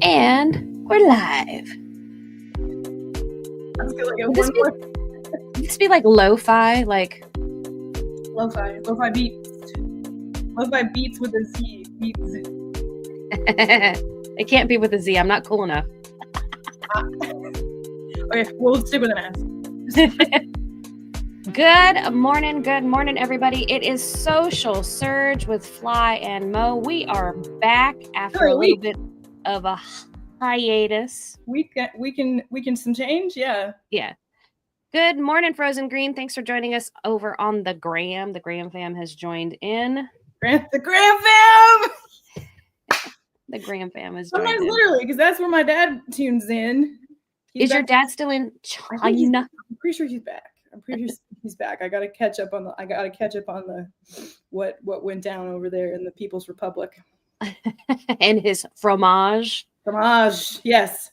And we're live. Would this be like lo-fi? Like lo-fi beats. Lo-fi beats with a Z. Beats. It can't be with a Z. I'm not cool enough. Okay, we'll stick with an S. Good morning, everybody. It is Social Surge with Fly and Mo. We are back after a little bit of a hiatus. We can some change, yeah. Yeah. Good morning, Frozen Green. Thanks for joining us over on the Gram. The Gram fam has joined in. The Gram fam. The Gram fam is joined sometimes in. Literally, because that's where my dad tunes in. Is your dad still in China? I'm pretty sure he's back. I'm pretty sure he's back. I gotta catch up on the what went down over there in the People's Republic. And his fromage. Fromage, yes.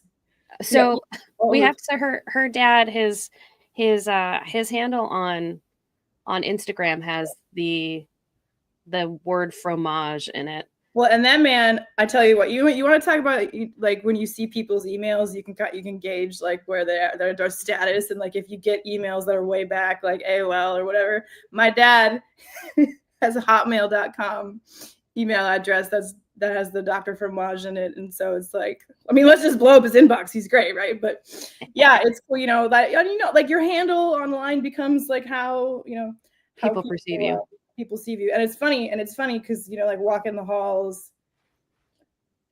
So yeah. We have to her dad, his handle on Instagram has the word fromage in it. Well, and that man, I tell you what, you want to talk about, like, when you see people's emails, you can gauge like where their status, and like if you get emails that are way back, like AOL or whatever. My dad has a hotmail.com email address that has the Dr. Fromage in it, and so it's like, I mean, let's just blow up his inbox. He's great, right? But yeah, it's cool, like your handle online becomes like how people perceive you. People see you, and it's funny because like walking the halls.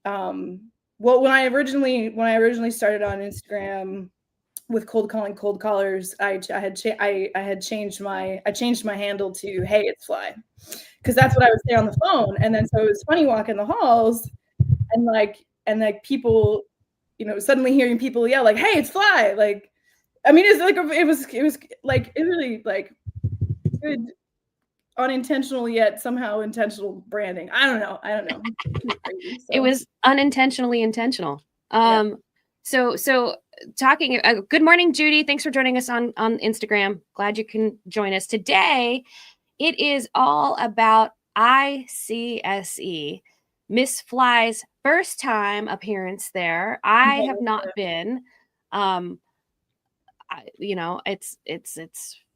Well, when I originally started on Instagram with cold callers, I changed my handle to "Hey, it's Fly," because that's what I would say on the phone. And then so it was funny walking the halls, and like people, suddenly hearing people yell like, "Hey, it's Fly!" Like, I mean, it's like it was like it really like good. Unintentional yet somehow intentional branding. I don't know. Crazy, so. It was unintentionally intentional. So talking. Good morning, Judy. Thanks for joining us on Instagram. Glad you can join us today. It is all about ICSC, Miss Fly's first time appearance there. I have not been.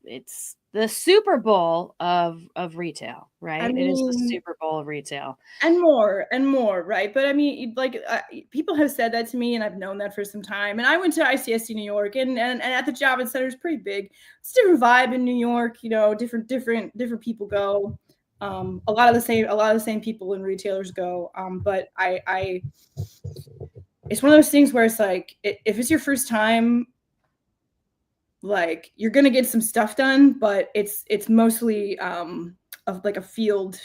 It's the Super Bowl of retail, right? I mean, it is the Super Bowl of retail. And more, right? But I mean, like, people have said that to me, and I've known that for some time. And I went to ICSC New York, and at the Javits Center is pretty big. It's a different vibe in New York, different people go. A lot of the same people and retailers go. But I it's one of those things where it's like, if it's your first time, like, you're gonna get some stuff done, but it's mostly like a field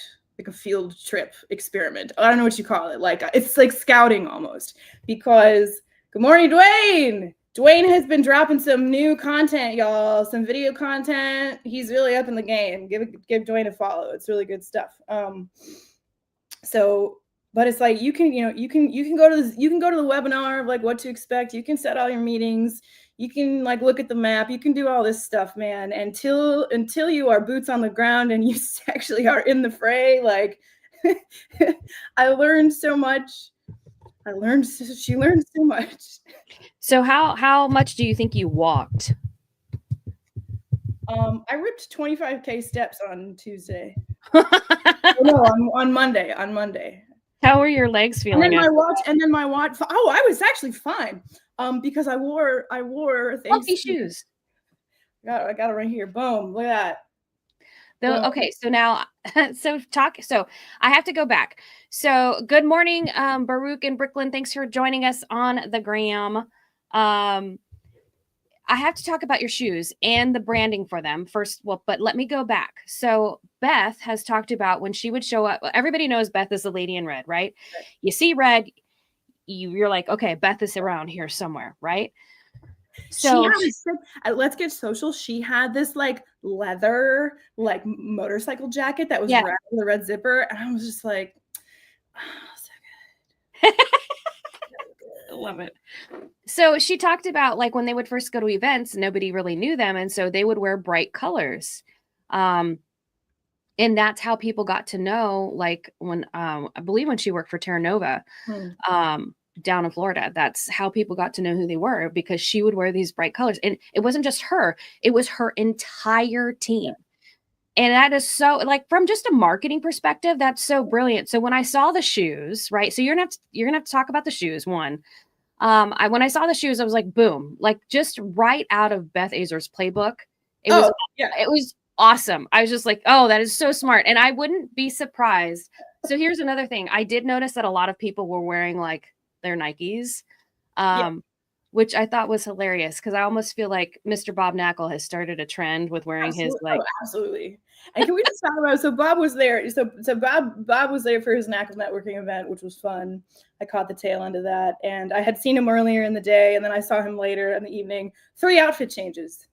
trip experiment. I don't know what you call it. Like, it's like scouting almost, because good morning, Dwayne. Dwayne has been dropping some new content, y'all, some video content. He's really up in the game. Give Dwayne a follow. It's really good stuff. But it's like you can go to the webinar of like what to expect. You can set all your meetings. You can like look at the map. You can do all this stuff, man, until you are boots on the ground and you actually are in the fray. Like, I learned so much. She learned so much. So how much do you think you walked? I ripped 25K steps on Tuesday. No, on Monday. How were your legs feeling? And then my watch. Oh, I was actually fine. Because I wore fluffy shoes. I got it right here. Boom! Look at that. Okay, so now, so I have to go back. So good morning, Baruch and Brooklyn. Thanks for joining us on the Gram. I have to talk about your shoes and the branding for them first. Well, but let me go back. So Beth has talked about when she would show up. Everybody knows Beth is the lady in red, right? You see red, you're like, okay, Beth is around here somewhere, right? So let's get social. She had this like leather, like motorcycle jacket that was red with a red zipper, and I was just like, oh, so good. I love it. So she talked about like when they would first go to events, nobody really knew them, and so they would wear bright colors. And that's how people got to know, like when I believe when she worked for Terra Nova. down in Florida. That's how people got to know who they were, because she would wear these bright colors. And it wasn't just her, it was her entire team. And that is so, like, from just a marketing perspective, that's so brilliant. So when I saw the shoes, right? So you're gonna have to talk about the shoes. One, when I saw the shoes, I was like, boom, like just right out of Beth Azor's playbook. It was, it was awesome. I was just like, oh, that is so smart. And I wouldn't be surprised. So here's another thing. I did notice that a lot of people were wearing like their Nikes. Which I thought was hilarious, because I almost feel like Mr. Bob Knackle has started a trend with wearing his like. Oh, absolutely. And can we just talk about, so Bob was there. So Bob was there for his Knackle networking event, which was fun. I caught the tail end of that, and I had seen him earlier in the day, and then I saw him later in the evening. 3 outfit changes.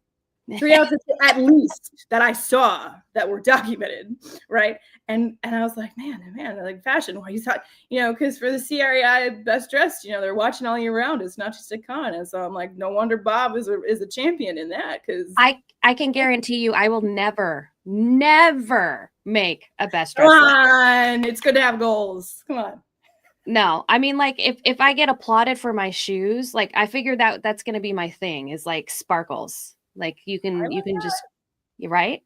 3 outfits at least that I saw that were documented, right? And I was like, man, like fashion. Why you thought, because for the CREI Best Dressed, they're watching all year round. It's not just a con. And so I'm like, no wonder Bob is a champion in that. Because I can guarantee you, I will never make a Best Dressed. Come on, it's good to have goals. Come on. No, I mean, like if I get applauded for my shoes, like I figure that's going to be my thing, is like sparkles. Like you can just, right?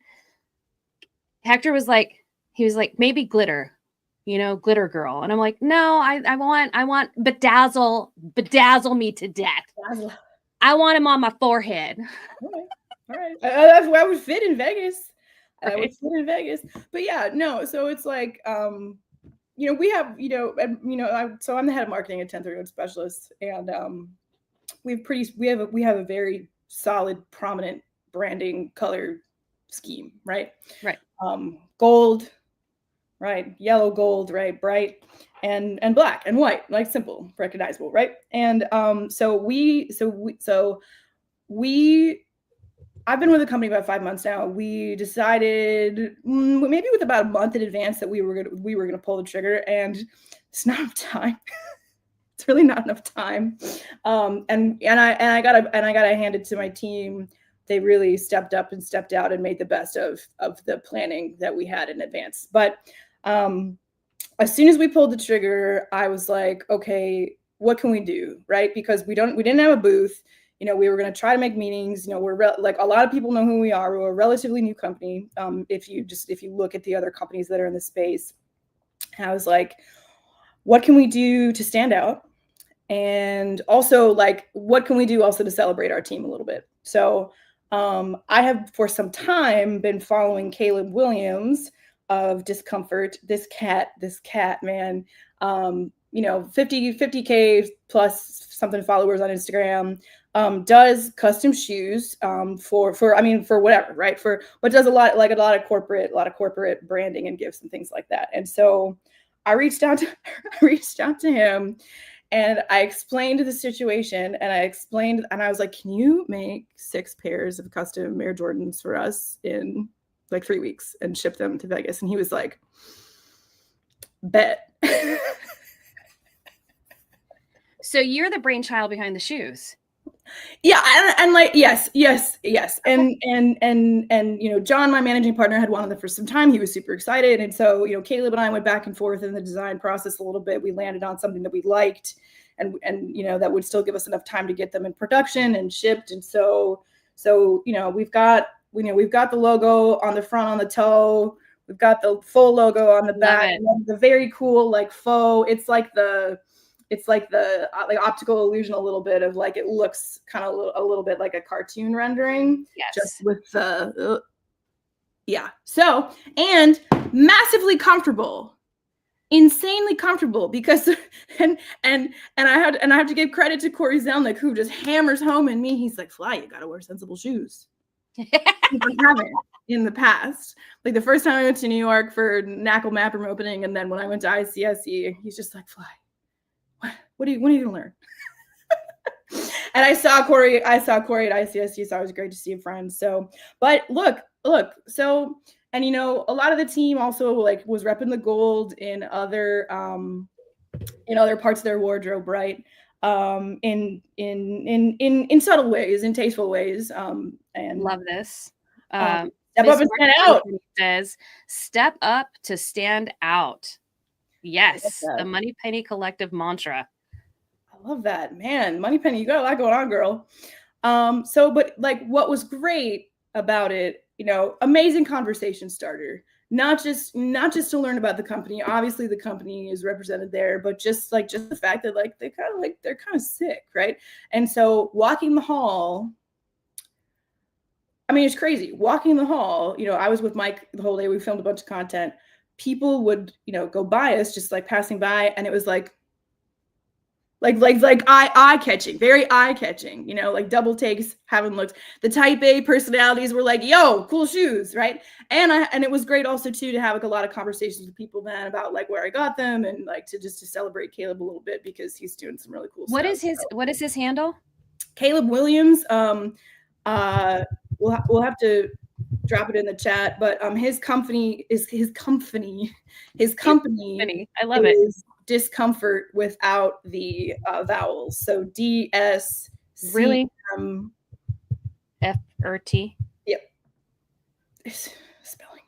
Hector was like, he was like, maybe glitter, glitter girl. And I'm like, no, I want bedazzle me to death. Dazzle. I want him on my forehead. All right. I would fit in Vegas. Right. I would fit in Vegas. But yeah, no. So it's like, we have, so I'm the head of marketing at 1031 Specialists, and we have a very solid, prominent branding color scheme, right? Right. Gold, right? Yellow, gold, right? Bright, and black and white, like simple, recognizable, right? And I've been with the company about 5 months now. We decided maybe with about a month in advance that we were gonna pull the trigger, and it's not enough time. It's really not enough time. And I gotta hand it to my team. They really stepped up and stepped out and made the best of the planning that we had in advance. But as soon as we pulled the trigger, I was like, okay, what can we do, right? Because we didn't have a booth. We were going to try to make meetings. We're like, a lot of people know who we are. We're a relatively new company. If you look at the other companies that are in the space, and I was like, what can we do to stand out? And also, like, what can we do also to celebrate our team a little bit? So I have for some time been following Caleb Williams of Discomfort. This cat, man, 50K plus something followers on Instagram, does custom shoes for whatever, right? But does a lot of corporate branding and gifts and things like that. And so I reached out to him, and I explained the situation, and I was like, can you make 6 pairs of custom Air Jordans for us in like 3 weeks and ship them to Vegas? And he was like, bet. So you're the brainchild behind the shoes. Yeah, and like yes, and John, my managing partner, had wanted them for some time. He was super excited, and so Caleb and I went back and forth in the design process a little bit. We landed on something that we liked, and that would still give us enough time to get them in production and shipped. And so we've got the logo on the front, on the toe. We've got the full logo on the back. The very cool like faux. It's like the optical illusion a little bit of like, it looks kind of a little bit like a cartoon rendering. Yes. Just with the So, and massively comfortable, insanely comfortable, because and I have to give credit to Corey Zelnick, who just hammers home in me. He's like, Fly, you got to wear sensible shoes. I haven't in the past. Like the first time I went to New York for Knackle Map Room opening, and then when I went to ICSC, he's just like, Fly, when are you going to learn? And I saw Corey at ICSC, so it was great to see a friend. So, but look. So, and a lot of the team also like was repping the gold in other parts of their wardrobe, right? In subtle ways, in tasteful ways. And love this. Step up and stand out. Says, step up to stand out. Yes, the Money Penny Collective mantra. I love that, man. Moneypenny, you got a lot going on, girl. But like, what was great about it, amazing conversation starter. Not just to learn about the company. Obviously, the company is represented there, but just the fact that like they're kind of sick, right? And so walking the hall. I mean, it's crazy. Walking the hall, I was with Mike the whole day. We filmed a bunch of content. People would, go by us, just like passing by, and it was like eye catching, very eye catching, like double takes, having looked. The type A personalities were like, yo, cool shoes, right? And it was great also too to have like a lot of conversations with people then about like where I got them, and like to celebrate Caleb a little bit because he's doing some really cool What stuff. What is his handle? Caleb Williams. We'll have to drop it in the chat, but his company. I love it. Discomfort without the vowels. So DSC. Really? FRT. Yep. Spelling.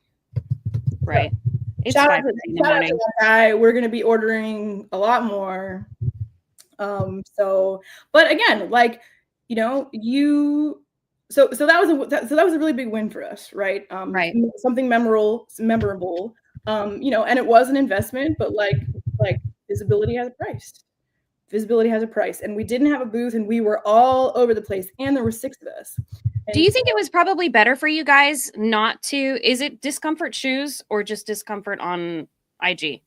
Right. So, it's shout 5 out to that guy. We're going to be ordering a lot more. But again, like, so that was a really big win for us, right? Right. Something memorable. And it was an investment, but like visibility has a price. Visibility has a price, and we didn't have a booth, and we were all over the place, and there were 6 of us. Do you think it was probably better for you guys not to? Is it Discomfort Shoes or just Discomfort on IG?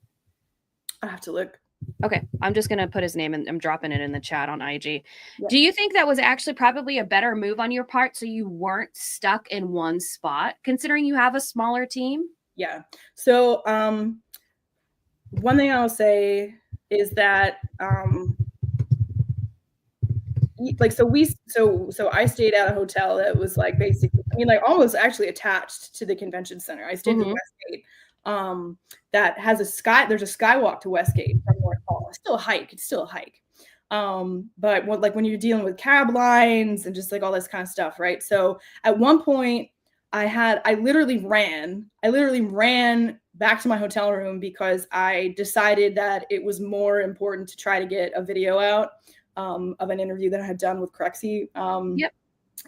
I have to look. Okay, I'm just going to put his name and I'm dropping it in the chat on IG. Yeah. Do you think that was actually probably a better move on your part so you weren't stuck in one spot, considering you have a smaller team? Yeah. So one thing I'll say is that so I stayed at a hotel that was like basically, almost actually attached to the convention center. I stayed in Westgate. That has there's a skywalk to Westgate from North Hall. It's still a hike. But when you're dealing with cab lines and just like all this kind of stuff, right? So at one point I literally ran back to my hotel room because I decided that it was more important to try to get a video out of an interview that I had done with Crexy. Yep.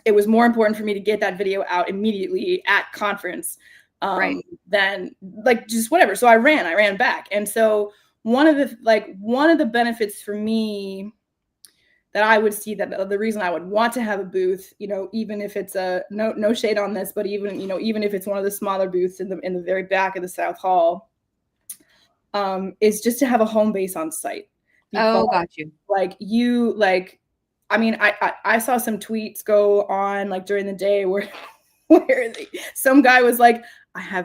It was more important for me to get that video out immediately at conference than like just whatever. So I ran back. And so one of the benefits for me that I would see, that the reason I would want to have a booth, even if it's no shade on this, but even if it's one of the smaller booths in the very back of the South Hall, is just to have a home base on site. Because, got you. I saw some tweets go on like during the day where some guy was like, I've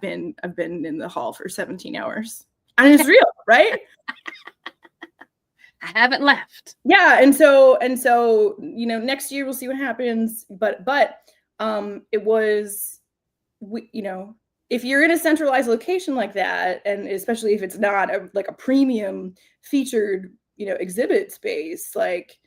been in the hall for 17 hours. And it's real, right? I haven't left. Yeah. And so, next year we'll see what happens. But it was, if you're in a centralized location like that, and especially if it's not a premium featured, exhibit space, like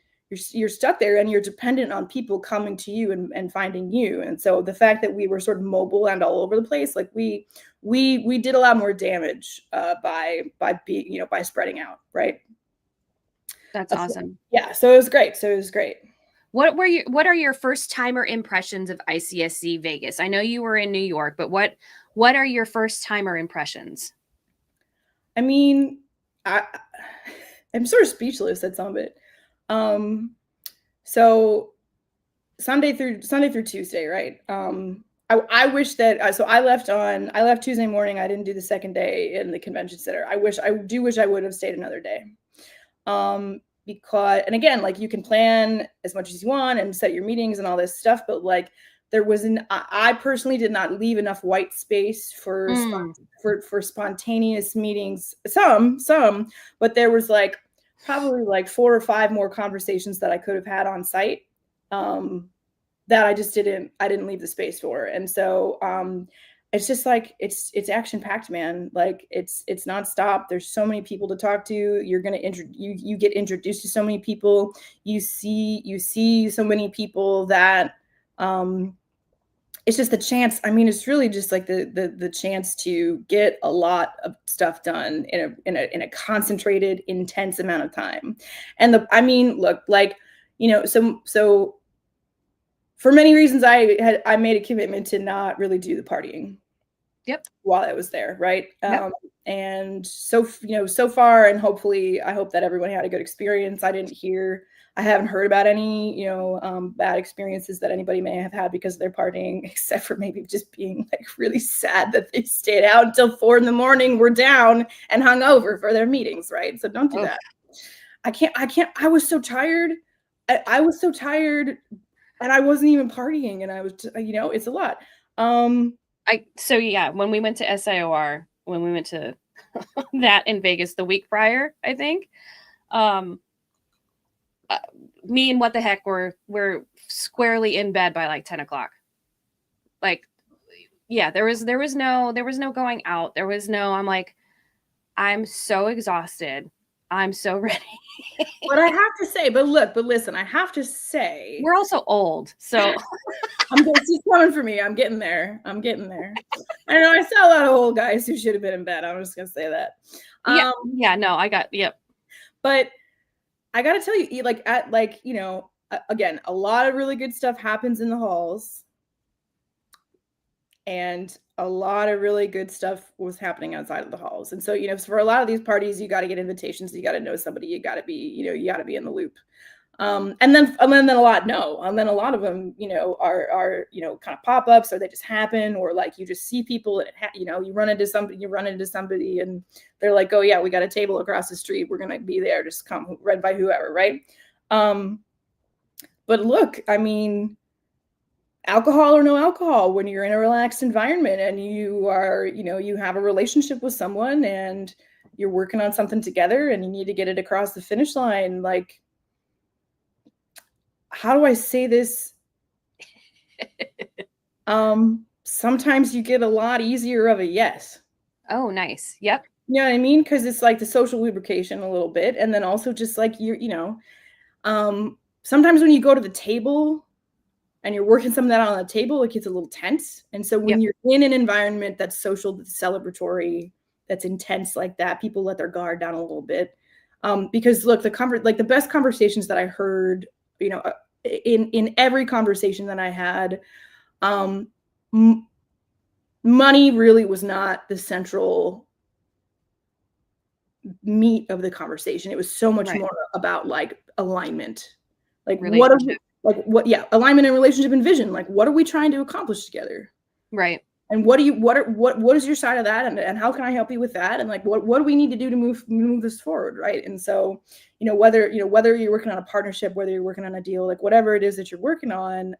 you're stuck there and you're dependent on people coming to you and finding you. And so the fact that we were sort of mobile and all over the place, like we did a lot more damage by being, by spreading out. Right. That's awesome. Yeah. So it was great. What are your first timer impressions of ICSC Vegas? I know you were in New York, but what are your first timer impressions? I mean, I'm sort of speechless at some of it. So Sunday through Tuesday, right? I wish that, so I left Tuesday morning. I didn't do the second day in the convention center. I wish I would have stayed another day. Because, and again, like you can plan as much as you want and set your meetings and all this stuff, but like I personally did not leave enough white space for spontaneous meetings. Some, but there was like probably like 4 or 5 more conversations that I could have had on site that I didn't leave the space for. And so it's just like it's action packed, man. Like it's nonstop. There's so many people to talk to. You're gonna you get introduced to so many people. You see so many people that it's just the chance. I mean, it's really just like the chance to get a lot of stuff done in a concentrated, intense amount of time. And I mean, look, like, so for many reasons, I made a commitment to not really do the partying. Yep. While I was there, right? Yep. And so far, and hopefully, I hope that everyone had a good experience. I haven't heard about any, bad experiences that anybody may have had because of their partying, except for maybe just being like really sad that they stayed out until 4 a.m, were down and hung over for their meetings, right? So don't do that. I can't. I was so tired. I was so tired, and I wasn't even partying, and I was, it's a lot. When we went to SIOR, when we went to that in Vegas the week prior, I think, me and What the Heck were squarely in bed by like 10 o'clock. Like, yeah, there was no going out. There was no, I'm like, I'm so exhausted. I'm so ready. But I have to say, but listen, I have to say, we're also old, so it's coming for me. I'm getting there. I know I saw a lot of old guys who should have been in bed. I'm just gonna say that. Yep. But I gotta tell you, again, a lot of really good stuff happens in the halls, and a lot of really good stuff was happening outside of the halls. And so, for a lot of these parties, you got to get invitations. You got to know somebody. You got to be, you got to be in the loop. And then a lot, no. And then a lot of them, are kind of pop-ups, or they just happen, or like you just see people and you run into somebody and they're like, oh yeah, we got a table across the street. We're going to be there. Just come, read by whoever. Right. But look, I mean, alcohol or no alcohol, when you're in a relaxed environment and you are, you have a relationship with someone and you're working on something together and you need to get it across the finish line, like, how do I say this? Sometimes you get a lot easier of a yes. Oh, nice. Yep. You know what I mean? Because it's like the social lubrication a little bit. And then also just like sometimes when you go to the table and you're working something out on the table, it gets a little tense. And so when you're in an environment that's social, that's celebratory, that's intense like that, people let their guard down a little bit. Because look, the best conversations that I heard, in every conversation that I had, money really was not the central meat of the conversation. It was so much more about like alignment, like alignment and relationship and vision. Like, what are we trying to accomplish together? Right. And what is your side of that? And how can I help you with that? And like, what do we need to do to move this forward? Right. And so, whether you're working on a partnership, whether you're working on a deal, like whatever it is that you're working on,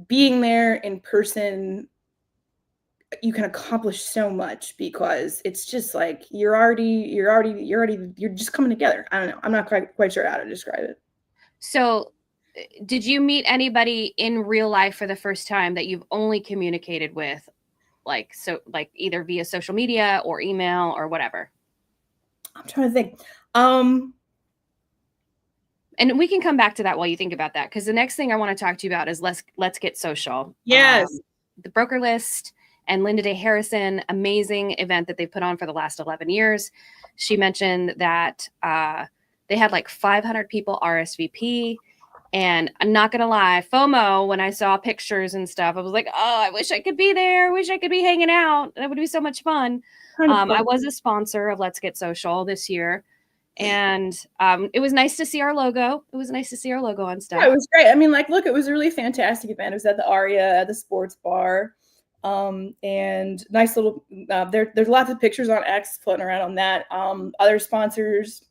being there in person, you can accomplish so much because it's just like, you're just coming together. I don't know. I'm not quite sure how to describe it. So did you meet anybody in real life for the first time that you've only communicated with, like either via social media or email or whatever? I'm trying to think. And we can come back to that while you think about that, because the next thing I want to talk to you about is Let's Get Social. Yes. The Broker List and Linda Day Harrison, amazing event that they've put on for the last 11 years. She mentioned that they had like 500 people RSVP. And I'm not going to lie, FOMO, when I saw pictures and stuff, I was like, oh, I wish I could be there. I wish I could be hanging out. That would be so much fun. I was a sponsor of Let's Get Social this year. And it was nice to see our logo. It was nice to see our logo on stuff. Yeah, it was great. I mean, like, look, it was a really fantastic event. It was at the Aria, at the sports bar. And nice little, there's lots of pictures on X floating around on that. Other sponsors,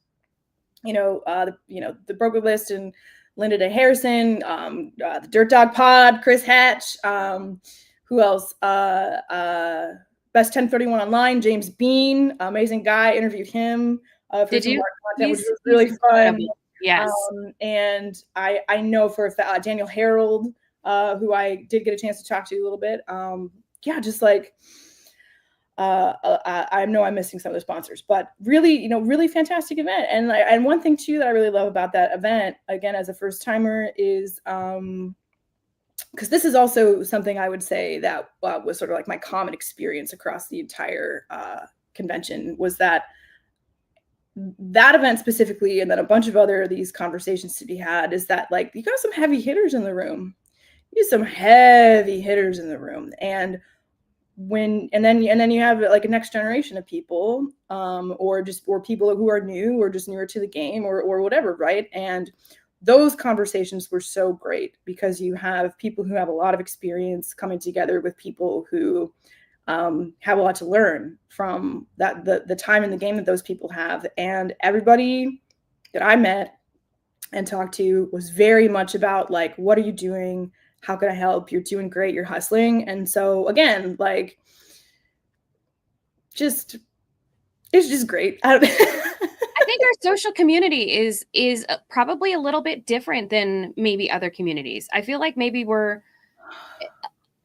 the Broker List and Linda Day Harrison, the Dirt Dog Pod, Chris Hatch, who else? Best 1031 Online, James Bean, amazing guy. Interviewed him. Did you? Content, which was really fun. Yes. And I know for a fact, Daniel Harold, who I did get a chance to talk to a little bit. Just like, I know I'm missing some of the sponsors, but really, really fantastic event. And one thing too that I really love about that event, again, as a first timer, is because this is also something I would say that was sort of like my common experience across the entire convention, was that event specifically, and then a bunch of other these conversations to be had, is that like you got some heavy hitters in the room. You have some heavy hitters in the room, and then you have like a next generation of people, or people who are new or just newer to the game, or whatever, right? And those conversations were so great because you have people who have a lot of experience coming together with people who have a lot to learn from the time in the game that those people have. And everybody that I met and talked to was very much about like, what are you doing? How can I help? You're doing great. You're hustling. And so again, like, it's just great. I think our social community is probably a little bit different than maybe other communities. I feel like maybe we're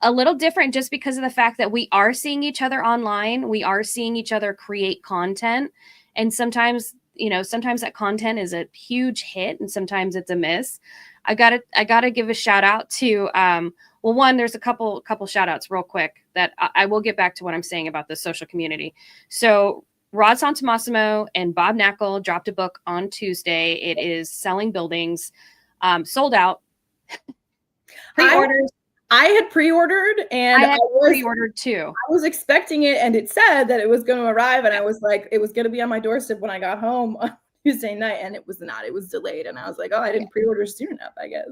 a little different just because of the fact that we are seeing each other online. We are seeing each other create content. And sometimes that content is a huge hit and sometimes it's a miss. I gotta give a shout out to, well, one, there's a couple shout outs real quick that I will get back to what I'm saying about the social community. So Rod Santamassimo and Bob Knackel dropped a book on Tuesday. It is Selling Buildings, sold out. Pre-orders. I had pre-ordered, and I had pre-ordered too. I was expecting it, and it said that it was going to arrive, and I was like, it was going to be on my doorstep when I got home on Tuesday night, and it was not. It was delayed, and I was like, oh, I didn't pre-order soon enough, I guess.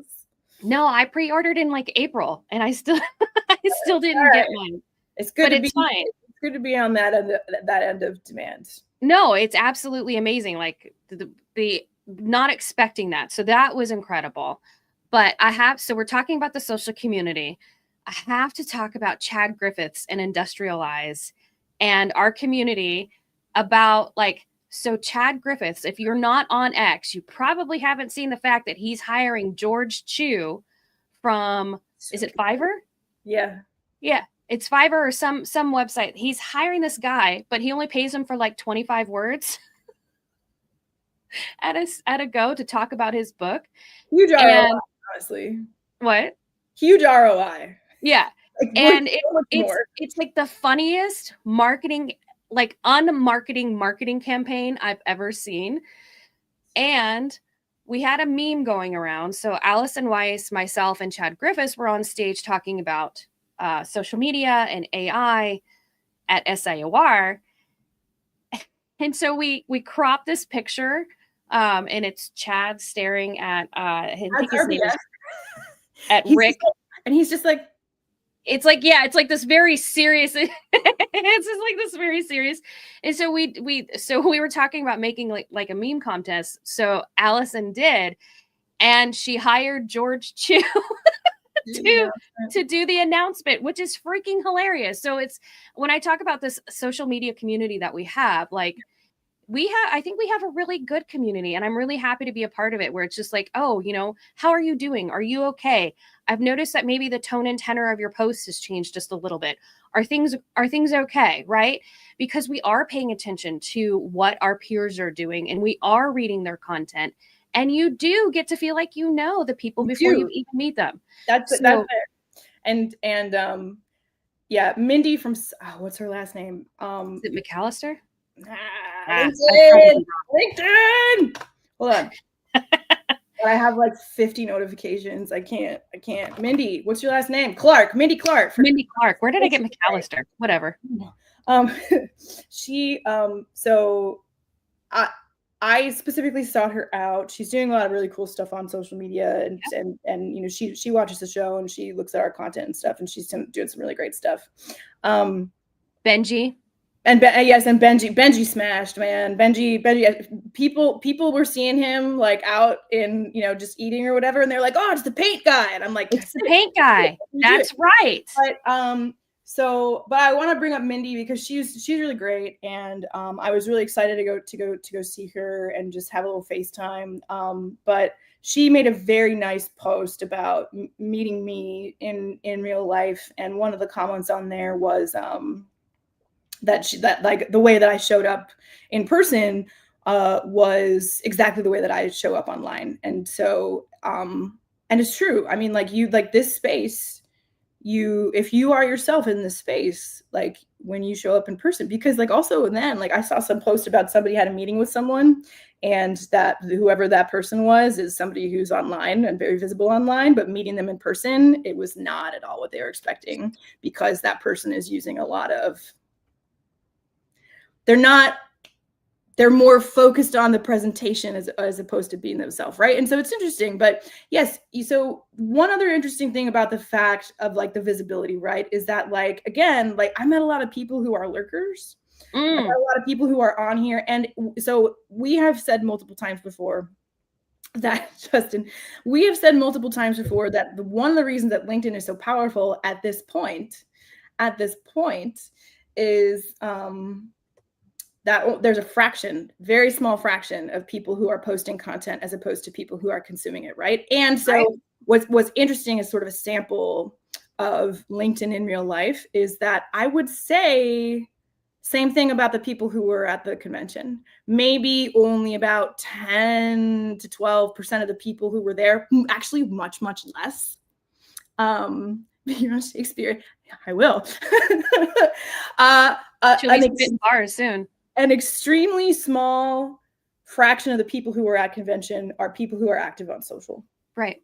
No, I pre-ordered in like April, and I still didn't get mine. It's good, but it's fine. It's good to be on that end of demand. No, it's absolutely amazing. Like the not expecting that, so that was incredible. But so we're talking about the social community. I have to talk about Chad Griffiths and Industrialize and our community about so Chad Griffiths, if you're not on X, you probably haven't seen the fact that he's hiring George Chu from, is it Fiverr? Yeah. Yeah. It's Fiverr or some website. He's hiring this guy, but he only pays him for like 25 words at a go to talk about his book. Huge ROI, honestly. What? Huge ROI. Yeah. And it's like the funniest marketing, like marketing campaign I've ever seen. And we had a meme going around. So Allison Weiss, myself, and Chad Griffiths were on stage talking about social media and AI at SIOR. And so we cropped this picture, and it's Chad staring at Rick. And he's just like, it's like this very serious. It's just like this very serious. And so we were talking about making like a meme contest. So Allison did, and she hired George Chu to do the announcement, which is freaking hilarious. So it's, when I talk about this social media community that we have, I think we have a really good community, and I'm really happy to be a part of it, where it's just like, oh, how are you doing? Are you okay? I've noticed that maybe the tone and tenor of your post has changed just a little bit. Are things okay? Right? Because we are paying attention to what our peers are doing, and we are reading their content, and you do get to feel like the people before you even meet them. That's it. And yeah, Mindy from what's her last name? Is it McAllister? LinkedIn. Hold on. I have like 50 notifications. I can't. Mindy, what's your last name? Clark. Mindy Clark. Mindy Clark. Where did I get McAllister? Whatever. She so I specifically sought her out. She's doing a lot of really cool stuff on social media, and she watches the show and she looks at our content and stuff, and she's doing some really great stuff. Benji. And yes, and Benji smashed, man. Benji, people were seeing him like out in, just eating or whatever, and they're like, oh, it's the paint guy. And I'm like, it's the paint guy. That's right. But but I want to bring up Mindy because she's really great, and I was really excited to go see her and just have a little FaceTime. But she made a very nice post about meeting me in real life, and one of the comments on there was that like the way that I showed up in person was exactly the way that I show up online. And so And it's true. I mean, like, you, like, this space, if you are yourself in this space, like, when you show up in person, because, like, also then, like, I saw some post about somebody had a meeting with someone, and that whoever that person was is somebody who's online and very visible online, but meeting them in person, it was not at all what they were expecting, because that person is using a lot of, they're more focused on the presentation as opposed to being themselves, right? And so it's interesting. But yes, so one other interesting thing about the fact of, like, the visibility, right, is that, like, again, like, I met a lot of people who are lurkers. I met a lot of people who are on here. And so we have said multiple times before that, Justin, we have said multiple times before that one of the reasons that LinkedIn is so powerful at this point is that there's a fraction, very small fraction of people who are posting content as opposed to people who are consuming it, right? And so what's interesting is sort of a sample of LinkedIn in real life is that I would say same thing about the people who were at the convention. Maybe only about 10 to 12% of the people who were there, actually much, much less. You know, Shakespeare, I will. Bars soon. An extremely small fraction of the people who are at convention are people who are active on social. Right.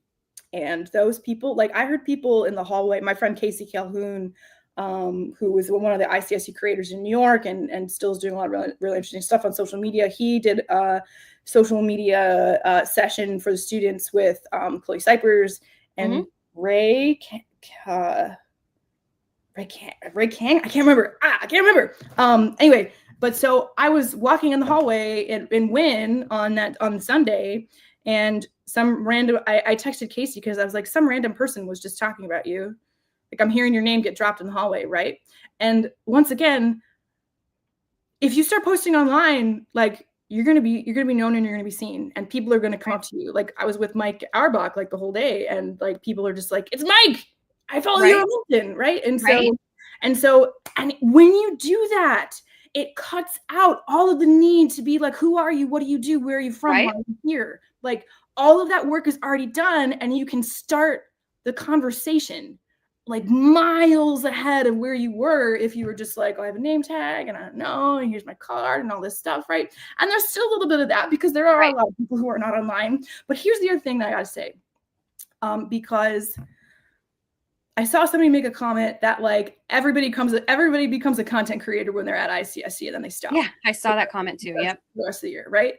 And those people, like, I heard people in the hallway, my friend Casey Calhoun, who was one of the ICSC creators in New York and still is doing a lot of really, really interesting stuff on social media. He did a social media session for the students with Chloe Cypers and Ray Kang. I can't remember. I can't remember. Anyway, but so I was walking in the hallway in Wynn on Sunday, and some random, I texted Casey because I was like, some random person was just talking about you. Like, I'm hearing your name get dropped in the hallway, right? And once again, if you start posting online, like, you're gonna be known and you're gonna be seen, and people are gonna come up to you. Like, I was with Mike Auerbach like the whole day, and like people are just like, it's Mike. I follow you on LinkedIn, right? And so when you do that, it cuts out all of the need to be like, who are you? What do you do? Where are you from? Why are you here? Like, all of that work is already done, and you can start the conversation like miles ahead of where you were if you were just like, oh, I have a name tag and I don't know, and here's my card and all this stuff, right? And there's still a little bit of that because there are a lot of people who are not online. But here's the other thing that I gotta say, because I saw somebody make a comment that, like, everybody becomes a content creator when they're at ICSC and then they stop. Yeah, I saw that comment too. Yep. The rest of the year, right?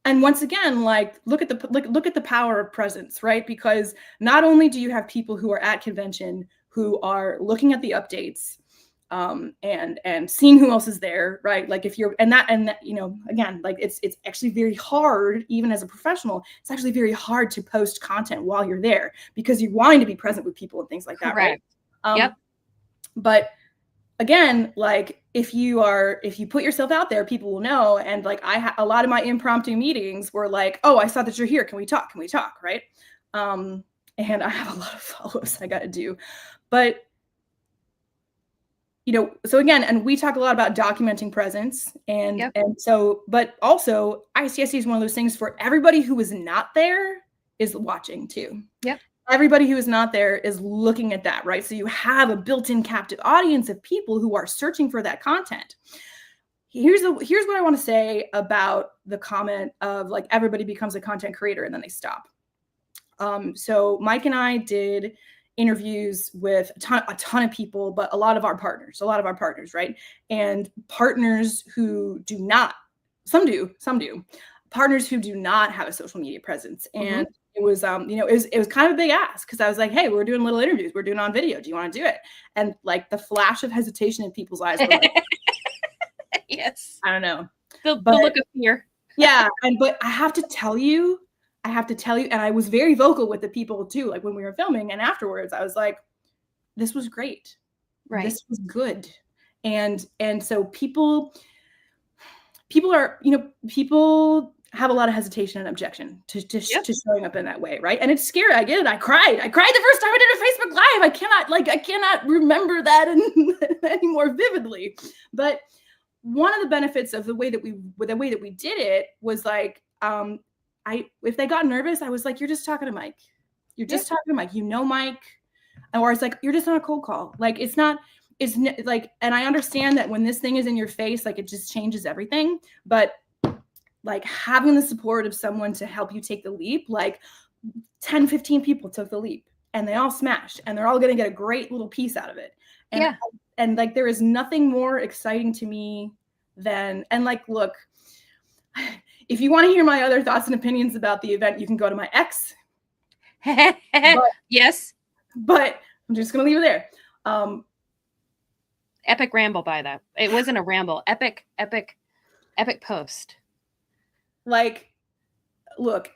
And once again, like, look at the power of presence, right? Because not only do you have people who are at convention who are looking at the updates, and seeing who else is there, right? Like, if you're, and that, you know, again, like, it's actually very hard, even as a professional, it's actually very hard to post content while you're there because you're wanting to be present with people and things like that, right? Yep. But again, like, if you put yourself out there, people will know. And like, a lot of my impromptu meetings were like, oh, I saw that you're here. Can we talk? Right? And I have a lot of follow-ups I got to do, but you know, so again, and we talk a lot about documenting presence, and so, but also ICSC is one of those things for everybody who is not there is watching too. Yep. Everybody who is not there is looking at that, right? So you have a built-in captive audience of people who are searching for that content. Here's what I want to say about the comment of like, everybody becomes a content creator and then they stop. So Mike and I did interviews with a ton of people, but a lot of our partners, right? And partners who do not, some do, partners who do not have a social media presence. And it was, you know, it was kind of a big ask because I was like, hey, we're doing little interviews. We're doing on video. Do you want to do it? And like the flash of hesitation in people's eyes. Were like, yes. I don't know. The look of fear. Yeah. But I have to tell you, and I was very vocal with the people too, like when we were filming and afterwards, I was like, this was great. Right. This was good. And so people are, you know, people have a lot of hesitation and objection to showing up in that way. Right. And it's scary. I get it. I cried the first time I did a Facebook Live. I cannot remember that any more vividly. But one of the benefits of the way that we did it was like, if they got nervous, I was like, you're just talking to Mike. You're just talking to Mike. You know Mike. Or it's like, you're just on a cold call. Like, it's like, and I understand that when this thing is in your face, like, it just changes everything. But like, having the support of someone to help you take the leap, like 10, 15 people took the leap and they all smashed and they're all going to get a great little piece out of it. And like, there is nothing more exciting to me than, and like, look, if you want to hear my other thoughts and opinions about the event, you can go to my ex. Yes. But I'm just going to leave it there. Epic ramble by that. It wasn't a ramble. Epic post. Like, look,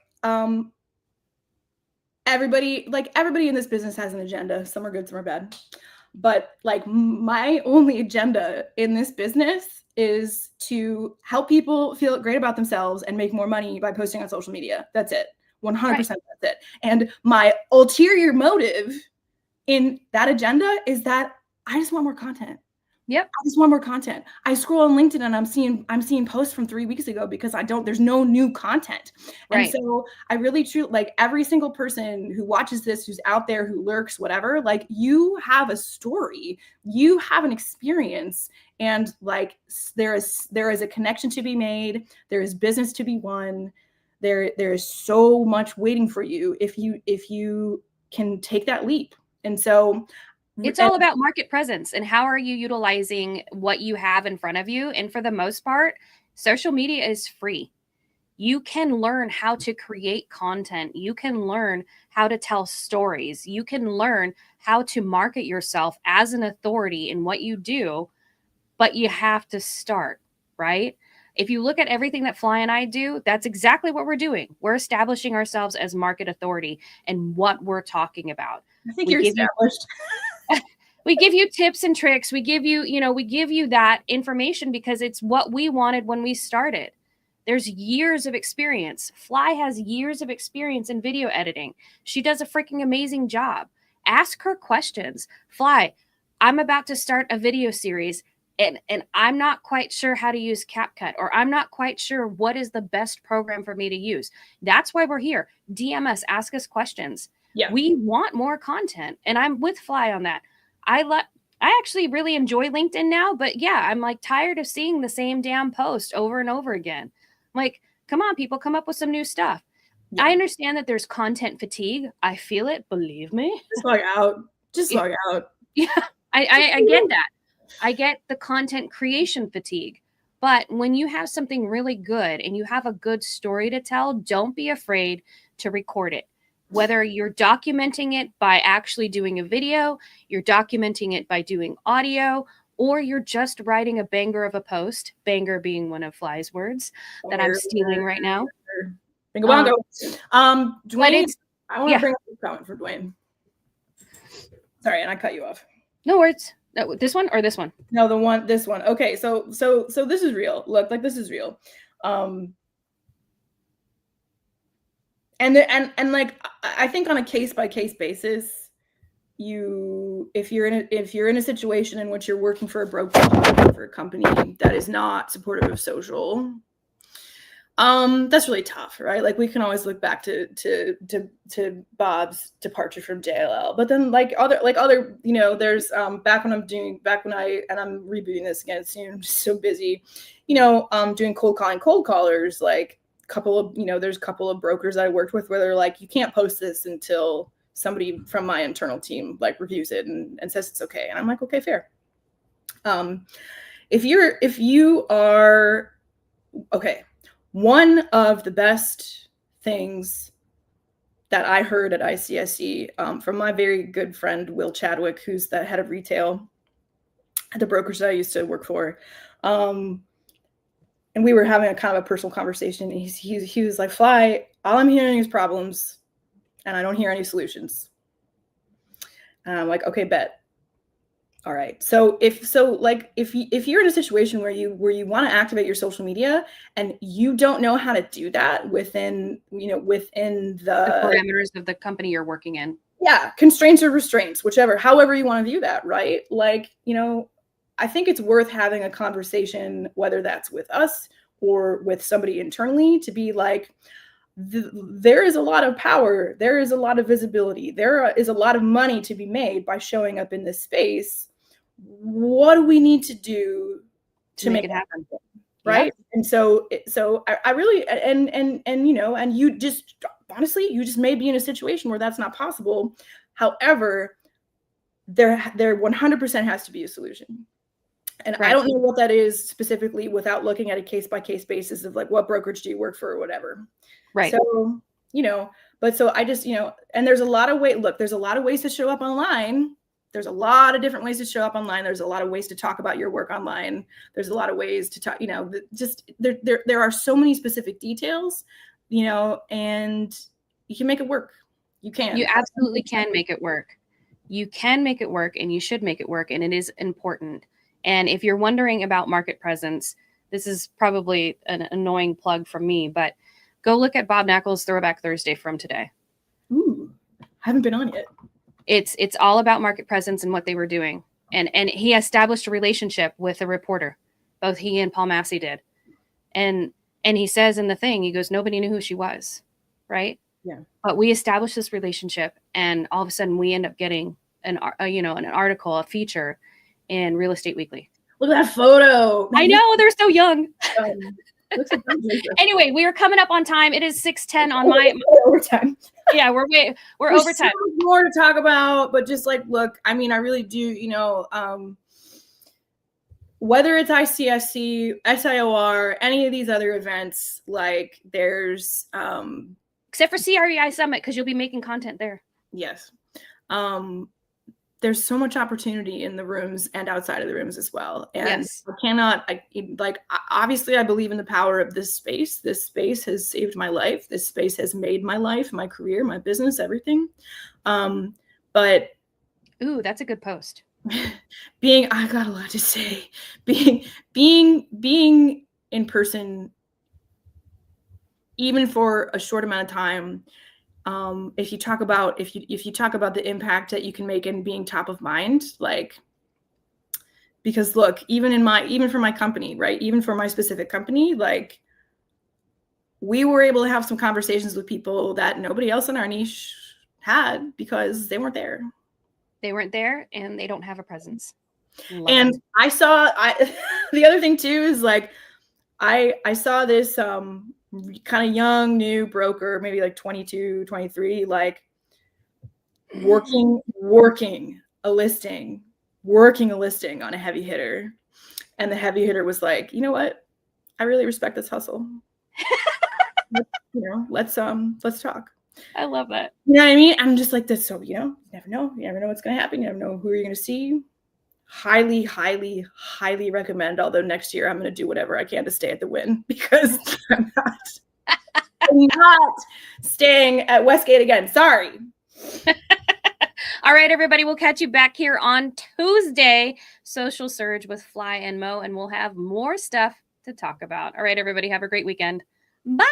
everybody in this business has an agenda. Some are good, some are bad. But like, my only agenda in this business is to help people feel great about themselves and make more money by posting on social media. That's it. 100%. Right. That's it. And my ulterior motive in that agenda is that I just want more content. Yep. I just want more content. I scroll on LinkedIn and I'm seeing posts from 3 weeks ago because there's no new content. Right. And so I really truly, like, every single person who watches this, who's out there, who lurks, whatever, like, you have a story, you have an experience, and like, there is a connection to be made. There is business to be won. There is so much waiting for you if you can take that leap. And so it's all about market presence and how are you utilizing what you have in front of you. And for the most part, social media is free. You can learn how to create content. You can learn how to tell stories. You can learn how to market yourself as an authority in what you do, but you have to start, right? If you look at everything that Fly and I do, that's exactly what we're doing. We're establishing ourselves as market authority and what we're talking about. I think you're established. We give you tips and tricks. We give you that information because it's what we wanted when we started. There's years of experience. Fly has years of experience in video editing. She does a freaking amazing job. Ask her questions. Fly, I'm about to start a video series and I'm not quite sure how to use CapCut, or I'm not quite sure what is the best program for me to use. That's why we're here. DM us, ask us questions. Yeah. We want more content, and I'm with Fly on that. I actually really enjoy LinkedIn now, but yeah, I'm like tired of seeing the same damn post over and over again. I'm like, come on, people, come up with some new stuff. Yeah. I understand that there's content fatigue. I feel it. Believe me. Just log out. Just log out. Yeah, I get that. I get the content creation fatigue. But when you have something really good and you have a good story to tell, don't be afraid to record it. Whether you're documenting it by actually doing a video, you're documenting it by doing audio, or you're just writing a banger of a post, banger being one of Fly's words that I'm stealing right now. Bingo bongo. Dwayne, I want to bring up a comment for Dwayne. Sorry, and I cut you off. No words. This one or this one? No, this one. Okay, so this is real. Look, like, this is real. And like, I think on a case by case basis, if you're in a situation in which you're working for a brokerage, for a company that is not supportive of social, that's really tough, right? Like, we can always look back to Bob's departure from JLL, but then like other, there's back when I'm rebooting this again soon, I'm just so busy, doing cold callers, like there's a couple of brokers I worked with where they're like, you can't post this until somebody from my internal team like reviews it and says it's okay. And I'm like, okay, fair. If you are okay. One of the best things that I heard at ICSC from my very good friend, Will Chadwick, who's the head of retail at the brokerage that I used to work for. And we were having a kind of a personal conversation. He was like, Fly, all I'm hearing is problems and I don't hear any solutions. And I'm like, okay, bet. All right. So if you're in a situation where you want to activate your social media and you don't know how to do that within the parameters of the company you're working in. Yeah. Constraints or restraints, however you want to view that. Right. Like, I think it's worth having a conversation, whether that's with us or with somebody internally, to be like, there is a lot of power. There is a lot of visibility. There is a lot of money to be made by showing up in this space. What do we need to do to make it happen? Right. Yep. And so I really, and, you know, and you just, honestly, you just may be in a situation where that's not possible. However, there 100% has to be a solution. And right. I don't know what that is specifically without looking at a case-by-case basis of like, what brokerage do you work for or whatever. Right. So, you know, but so I just, you know, and there's a lot of there's a lot of ways to show up online. There's a lot of different ways to show up online. There's a lot of ways to talk about your work online. There's a lot of ways to talk, you know, just there are so many specific details, you know, and you can make it work. You can. You absolutely can make it work. You can make it work, and you should make it work. And it is important. And if you're wondering about market presence, this is probably an annoying plug from me, but go look at Bob Knackle's Throwback Thursday from today. Ooh, haven't been on yet. It's all about market presence and what they were doing. And he established a relationship with a reporter. Both he and Paul Massey did. And he says in the thing, he goes, nobody knew who she was, right? Yeah. But we established this relationship, and all of a sudden we end up getting an article, a feature in Real Estate Weekly. Look at that photo. I know, they're so young. Anyway, we are coming up on time. It is 6:10 on my overtime. Yeah, we're overtime. So more to talk about, but just like, look, I mean, I really do, you know, whether it's ICSC, SIOR, any of these other events, like there's except for CREI Summit, because you'll be making content there. Yes. There's so much opportunity in the rooms and outside of the rooms as well. And yes. Obviously I believe in the power of this space. This space has saved my life. This space has made my life, my career, my business, everything. But ooh, that's a good post. I got a lot to say. Being in person, even for a short amount of time, if you talk about the impact that you can make in being top of mind, like, because look, even for my company, right? Even for my specific company, like, we were able to have some conversations with people that nobody else in our niche had because they weren't there. They weren't there, and they don't have a presence. And the other thing too is like, I saw this kind of young new broker, maybe like 22, 23, like working a listing on a heavy hitter. And the heavy hitter was like, you know what? I really respect this hustle. Let's talk. I love that. You know what I mean? I'm just like this. So, you never know. You never know what's going to happen. You never know who you're going to see. Highly, highly, highly recommend. Although next year I'm going to do whatever I can to stay at the Wynn, because I'm not staying at Westgate again. Sorry. All right, everybody. We'll catch you back here on Tuesday. Social Surge with Fly and Mo, and we'll have more stuff to talk about. All right, everybody. Have a great weekend. Bye.